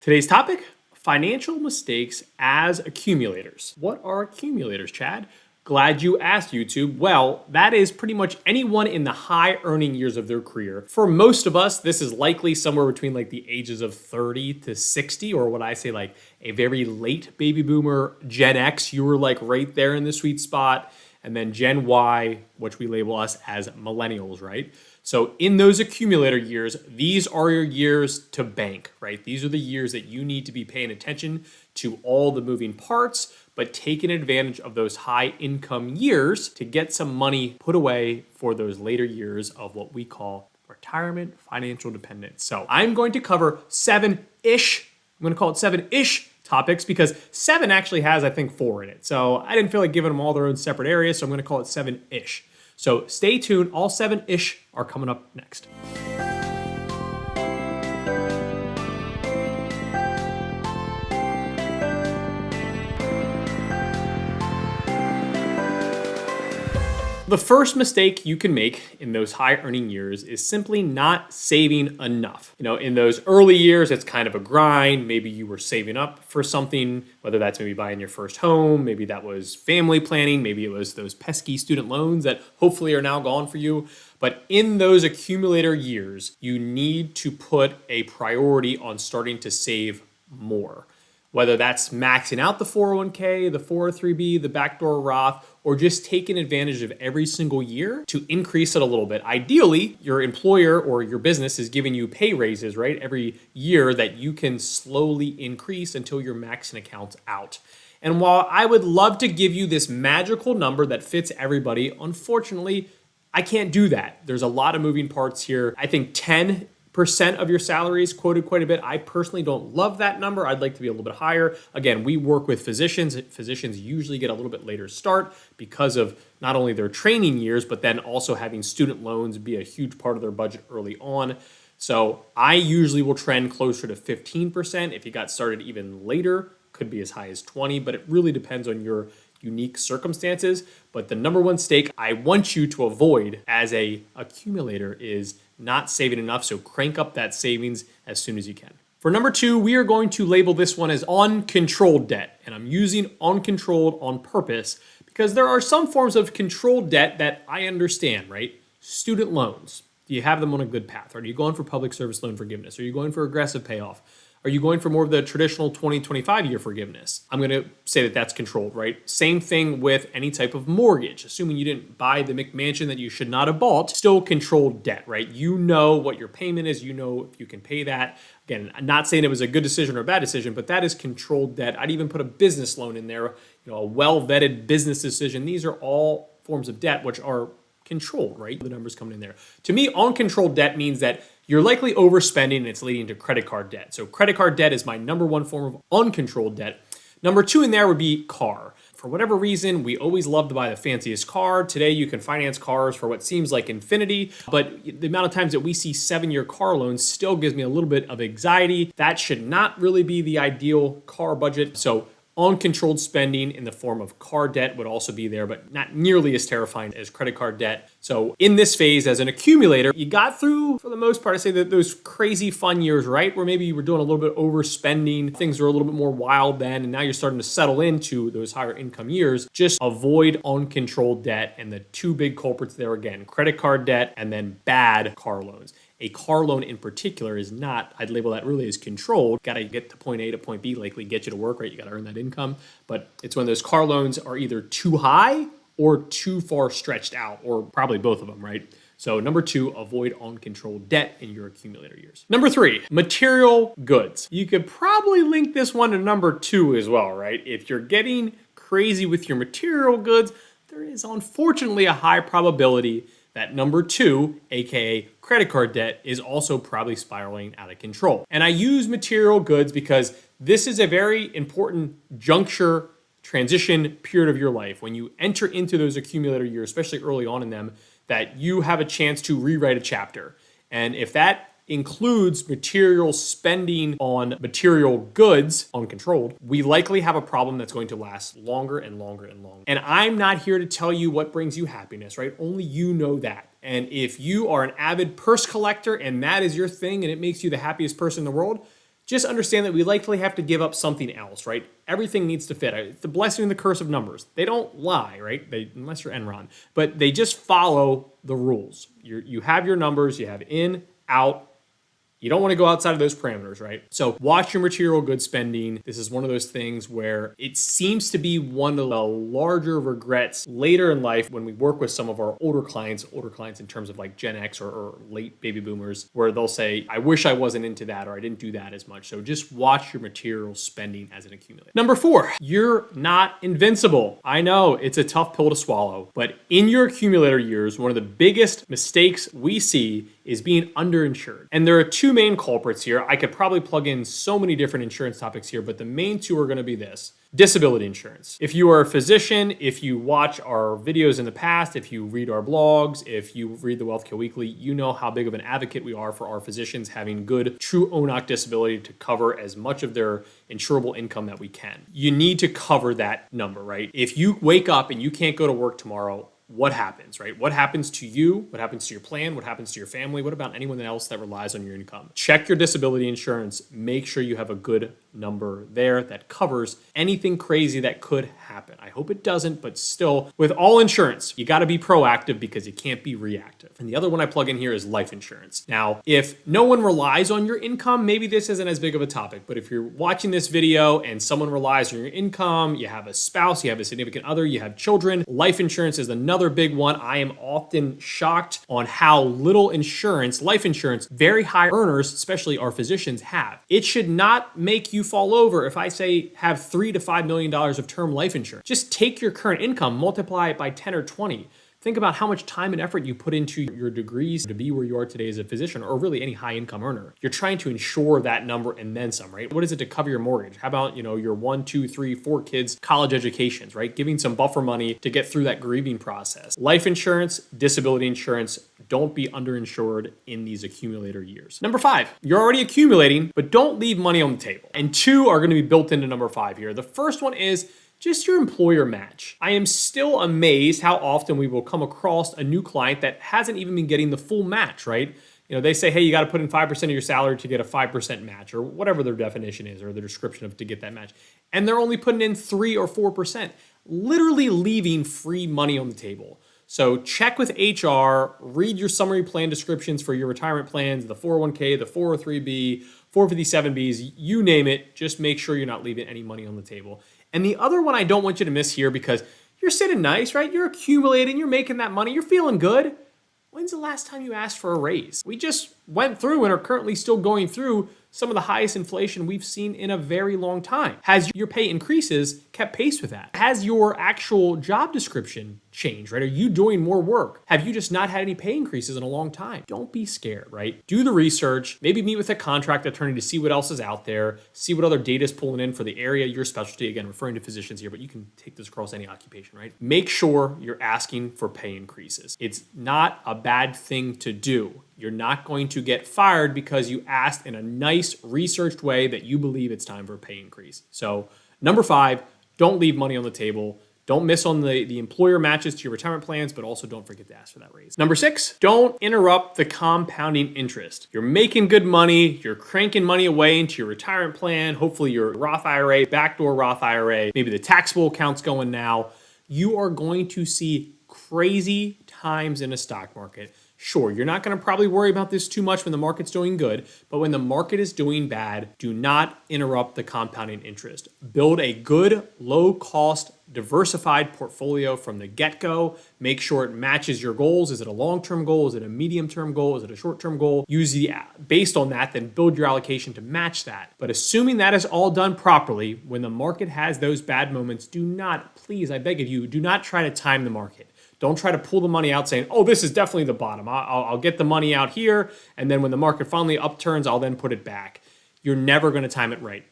Today's topic, financial mistakes as accumulators. What are accumulators, Chad? Glad you asked, YouTube. Well, that is pretty much anyone in the high earning years of their career. For most of us, this is likely somewhere between like the ages of 30 to 60, or what I say like a very late baby boomer, Gen X. You were like right there in the sweet spot. And then Gen Y, which we label us as millennials, right? So in those accumulator years, these are your years to bank, right? These are the years that you need to be paying attention to all the moving parts, but taking advantage of those high income years to get some money put away for those later years of what we call retirement financial dependence. So I'm going to cover seven-ish, I'm going to call it seven-ish topics because seven actually has, I think, four in it. So I didn't feel like giving them all their own separate areas, so I'm going to call it seven-ish. So stay tuned. All seven-ish are coming up next. The first mistake you can make in those high earning years is simply not saving enough. In those early years, it's kind of a grind. Maybe you were saving up for something, whether that's maybe buying your first home, maybe that was family planning, maybe it was those pesky student loans that hopefully are now gone for you. But in those accumulator years, you need to put a priority on starting to save more. Whether that's maxing out the 401k, the 403b, the backdoor Roth, or just taking advantage of every single year to increase it a little bit. Ideally, your employer or your business is giving you pay raises, right? Every year that you can slowly increase until you're maxing accounts out. And while I would love to give you this magical number that fits everybody, unfortunately, I can't do that. There's a lot of moving parts here. I think 10% of your salary is quoted quite a bit. I personally don't love that number. I'd like to be a little bit higher. Again, we work with physicians. Physicians usually get a little bit later start because of not only their training years, but then also having student loans be a huge part of their budget early on. So I usually will trend closer to 15%. If you got started even later, could be as high as 20, but it really depends on your unique circumstances. But the number one mistake I want you to avoid as a accumulator is not saving enough, so crank up that savings as soon as you can. For number two, we are going to label this one as uncontrolled debt, and I'm using uncontrolled on purpose because there are some forms of controlled debt that I understand, right? Student loans. Do you have them on a good path? Are you going for public service loan forgiveness? Are you going for aggressive payoff? Are you going for more of the traditional 20-25 year forgiveness? I'm going to say that that's controlled, right? Same thing with any type of mortgage. Assuming you didn't buy the McMansion that you should not have bought, still controlled debt, right? You know what your payment is. You know if you can pay that. Again, I'm not saying it was a good decision or a bad decision, but that is controlled debt. I'd even put a business loan in there, a well-vetted business decision. These are all forms of debt which are controlled, right? The numbers coming in there. To me, uncontrolled debt means that you're likely overspending and it's leading to credit card debt. So credit card debt is my number one form of uncontrolled debt. Number two in there would be car. For whatever reason, we always love to buy the fanciest car. Today, you can finance cars for what seems like infinity, but the amount of times that we see 7-year car loans still gives me a little bit of anxiety. That should not really be the ideal car budget. So uncontrolled spending in the form of car debt would also be there, but not nearly as terrifying as credit card debt. So in this phase, as an accumulator, you got through, for the most part, I say that those crazy fun years, right? Where maybe you were doing a little bit overspending, things were a little bit more wild then, and now you're starting to settle into those higher income years. Just avoid uncontrolled debt, and the two big culprits there again, credit card debt and then bad car loans. A car loan in particular is not, I'd label that really as controlled. Got to get to point A to point B, likely get you to work, right? You got to earn that income. But it's when those car loans are either too high or too far stretched out, or probably both of them, right? So number two, avoid uncontrolled debt in your accumulator years. Number three, material goods. You could probably link this one to number two as well, right? If you're getting crazy with your material goods, there is unfortunately a high probability that number two, aka credit card debt, is also probably spiraling out of control. And I use material goods because this is a very important juncture transition period of your life. When you enter into those accumulator years, especially early on in them, that you have a chance to rewrite a chapter. And if that includes material spending on material goods, uncontrolled, we likely have a problem that's going to last longer and longer and longer. And I'm not here to tell you what brings you happiness, right? Only you know that. And if you are an avid purse collector and that is your thing and it makes you the happiest person in the world, just understand that we likely have to give up something else, right? Everything needs to fit. It's the blessing and the curse of numbers. They don't lie, right? Unless you're Enron, but they just follow the rules. You have your numbers, you have in, out. You don't want to go outside of those parameters, right? So watch your material goods spending. This is one of those things where it seems to be one of the larger regrets later in life when we work with some of our older clients in terms of like Gen X or late baby boomers, where they'll say, I wish I wasn't into that or I didn't do that as much. So just watch your material spending as an accumulator. Number 4, you're not invincible. I know it's a tough pill to swallow, but in your accumulator years, one of the biggest mistakes we see is being underinsured. And there are 2 main culprits here. I could probably plug in so many different insurance topics here, but the main 2 are going to be this. Disability insurance. If you are a physician, if you watch our videos in the past, if you read our blogs, if you read the Wealth Kill Weekly, you know how big of an advocate we are for our physicians having good, true ONOC disability to cover as much of their insurable income that we can. You need to cover that number, right? If you wake up and you can't go to work tomorrow, what happens, right? What happens to you? What happens to your plan? What happens to your family? What about anyone else that relies on your income? Check your disability insurance. Make sure you have a good number there that covers anything crazy that could happen. I hope it doesn't, but still, with all insurance, you got to be proactive because you can't be reactive. And the other one I plug in here is life insurance. Now, if no one relies on your income, maybe this isn't as big of a topic, but if you're watching this video and someone relies on your income, you have a spouse, you have a significant other, you have children, life insurance is another big one. I am often shocked on how little insurance, life insurance, very high earners, especially our physicians, have. It should not make you fall over if I say have $3 to $5 million of term life insurance. Just take your current income, multiply it by 10 or 20. Think about how much time and effort you put into your degrees to be where you are today as a physician, or really any high income earner. You're trying to insure that number and then some, right? What is it to cover your mortgage? How about, your 1, 2, 3, 4 kids' college educations, right? Giving some buffer money to get through that grieving process. Life insurance, disability insurance, don't be underinsured in these accumulator years. Number 5, you're already accumulating, but don't leave money on the table. And 2 are going to be built into number 5 here. The first one is just your employer match. I am still amazed how often we will come across a new client that hasn't even been getting the full match, right? They say, hey, you got to put in 5% of your salary to get a 5% match, or whatever their definition is, or the description of to get that match. And they're only putting in 3 or 4%, literally leaving free money on the table. So check with HR, read your summary plan descriptions for your retirement plans, the 401k, the 403b, 457bs, you name it. Just make sure you're not leaving any money on the table. And the other one I don't want you to miss here, because you're sitting nice, right? You're accumulating, you're making that money, you're feeling good. When's the last time you asked for a raise? We just went through and are currently still going through some of the highest inflation we've seen in a very long time. Has your pay increases kept pace with that? Has your actual job description changed, right? Are you doing more work? Have you just not had any pay increases in a long time? Don't be scared, right? Do the research, maybe meet with a contract attorney to see what else is out there, see what other data is pulling in for the area, your specialty, again, referring to physicians here, but you can take this across any occupation, right? Make sure you're asking for pay increases. It's not a bad thing to do. You're not going to get fired because you asked in a nice, researched way that you believe it's time for a pay increase. So, number 5, don't leave money on the table. Don't miss on the employer matches to your retirement plans, but also don't forget to ask for that raise. Number 6, don't interrupt the compounding interest. You're making good money. You're cranking money away into your retirement plan. Hopefully your Roth IRA, backdoor Roth IRA, maybe the taxable account's going now. You are going to see crazy times in a stock market. Sure, you're not going to probably worry about this too much when the market's doing good, but when the market is doing bad, do not interrupt the compounding interest. Build a good, low-cost, diversified portfolio from the get-go. Make sure it matches your goals. Is it a long-term goal? Is it a medium-term goal? Is it a short-term goal? Based on that, then build your allocation to match that. But assuming that is all done properly, when the market has those bad moments, do not, please, I beg of you, do not try to time the market. Don't try to pull the money out saying, oh, this is definitely the bottom. I'll get the money out here, and then when the market finally upturns, I'll then put it back. You're never going to time it right.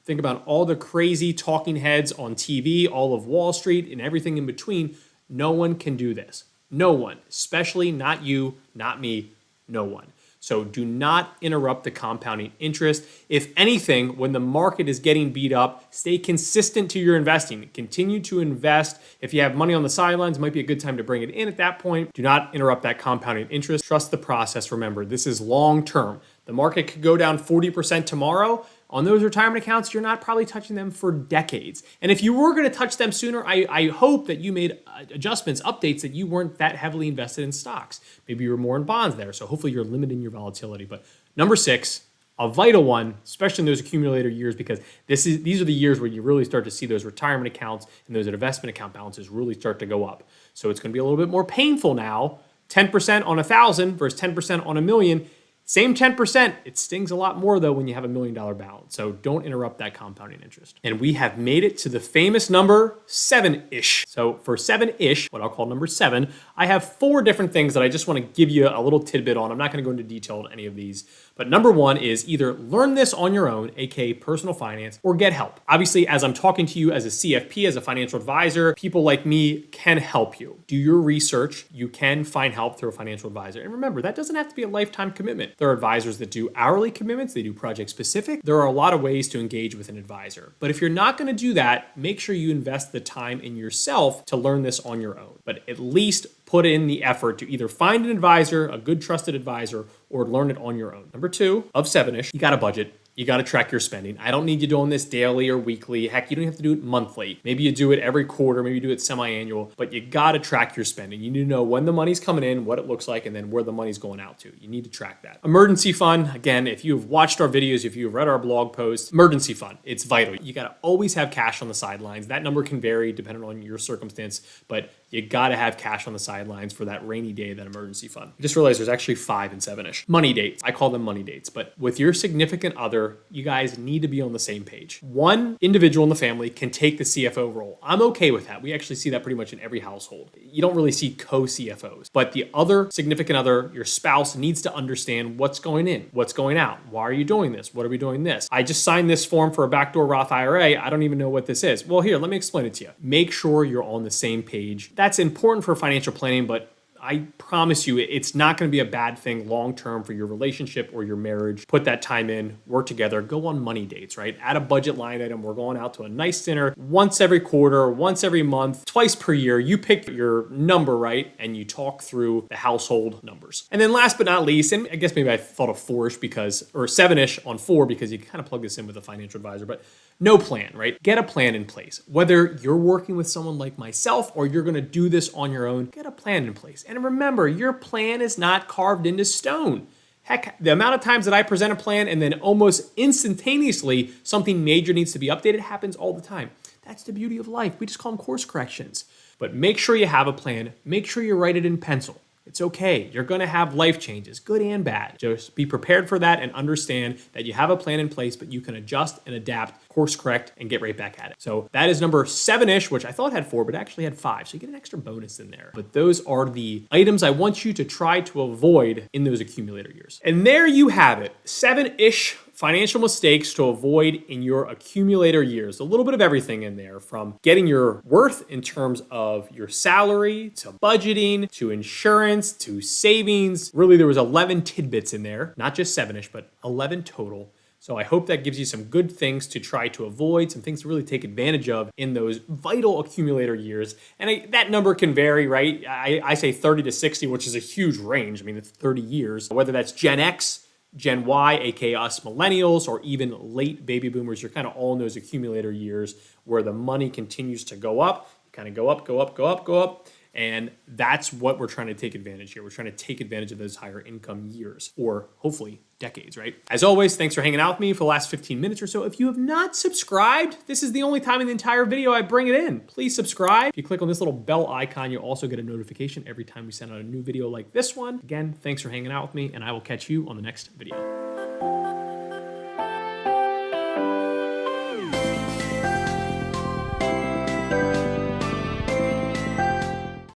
Think about all the crazy talking heads on TV, all of Wall Street, and everything in between. No one can do this. No one, especially not you, not me, no one. So do not interrupt the compounding interest. If anything, when the market is getting beat up, stay consistent to your investing. Continue to invest. If you have money on the sidelines, it might be a good time to bring it in at that point. Do not interrupt that compounding interest. Trust the process. Remember, this is long term. The market could go down 40% tomorrow. on those retirement accounts, you're not probably touching them for decades. And if you were going to touch them sooner, I hope that you made adjustments, updates, that you weren't that heavily invested in stocks. Maybe you were more in bonds there. So hopefully you're limiting your volatility. But number 6, a vital one, especially in those accumulator years, because these are the years where you really start to see those retirement accounts and those investment account balances really start to go up. So it's going to be a little bit more painful now. 10% on 1,000 versus 10% on 1,000,000. Same 10%, it stings a lot more though when you have $1 million balance. So don't interrupt that compounding interest. And we have made it to the famous number 7-ish. So for 7-ish, what I'll call number 7, I have 4 different things that I just want to give you a little tidbit on. I'm not going to go into detail on any of these. But number 1 is either learn this on your own, aka personal finance, or get help. Obviously, as I'm talking to you as a CFP, as a financial advisor, people like me can help you. Do your research. You can find help through a financial advisor. And remember, that doesn't have to be a lifetime commitment. There are advisors that do hourly commitments. They do project specific. There are a lot of ways to engage with an advisor. But if you're not going to do that, make sure you invest the time in yourself to learn this on your own. But at least put in the effort to either find an advisor, a good trusted advisor, or learn it on your own. Number 2 of 7-ish, you got a budget. You got to track your spending. I don't need you doing this daily or weekly. Heck, you don't have to do it monthly. Maybe you do it every quarter. Maybe you do it semi-annual, but you got to track your spending. You need to know when the money's coming in, what it looks like, and then where the money's going out to. You need to track that. Emergency fund. Again, if you've watched our videos, if you've read our blog posts, emergency fund, it's vital. You got to always have cash on the sidelines. That number can vary depending on your circumstance, but you got to have cash on the sidelines for that rainy day, that emergency fund. I just realized there's actually 5 and 7-ish. Money dates. I call them money dates, but with your significant other, you guys need to be on the same page. One individual in the family can take the CFO role. I'm okay with that. We actually see that pretty much in every household. You don't really see co-CFOs, but the other significant other, your spouse, needs to understand what's going in, what's going out. Why are you doing this? What are we doing this? I just signed this form for a backdoor Roth IRA. I don't even know what this is. Well, here, let me explain it to you. Make sure you're on the same page. That's important for financial planning, but I promise you, it's not going to be a bad thing long-term for your relationship or your marriage. Put that time in, work together, go on money dates, right? Add a budget line item. We're going out to a nice dinner once every quarter, once every month, twice per year. You pick your number, right? And you talk through the household numbers. And then last but not least, and I guess maybe I thought of 4-ish or 7-ish on 4 because you can kind of plug this in with a financial advisor, but no plan, right? Get a plan in place. Whether you're working with someone like myself or you're going to do this on your own, get a plan in place. And remember, your plan is not carved into stone. Heck, the amount of times that I present a plan and then almost instantaneously something major needs to be updated happens all the time. That's the beauty of life. We just call them course corrections. But make sure you have a plan. Make sure you write it in pencil. It's okay. You're going to have life changes, good and bad. Just be prepared for that and understand that you have a plan in place, but you can adjust and adapt, course correct, and get right back at it. So that is number 7-ish, which I thought had 4, but actually had 5. So you get an extra bonus in there. But those are the items I want you to try to avoid in those accumulator years. And there you have it. 7-ish financial mistakes to avoid in your accumulator years. A little bit of everything in there, from getting your worth in terms of your salary, to budgeting, to insurance, to savings. Really, there was 11 tidbits in there, not just 7-ish, but 11 total. So I hope that gives you some good things to try to avoid, some things to really take advantage of in those vital accumulator years. And that number can vary, right? I say 30 to 60, which is a huge range. I mean, it's 30 years. Whether that's Gen X, Gen Y, aka us millennials, or even late baby boomers, you're kind of all in those accumulator years where the money continues to go up. You kind of go up, go up, go up, go up. And that's what we're trying to take advantage here. We're trying to take advantage of those higher income years, or hopefully decades, right? As always, thanks for hanging out with me for the last 15 minutes or so. If you have not subscribed, this is the only time in the entire video I bring it in. Please subscribe. If you click on this little bell icon, you'll also get a notification every time we send out a new video like this one. Again, thanks for hanging out with me, and I will catch you on the next video.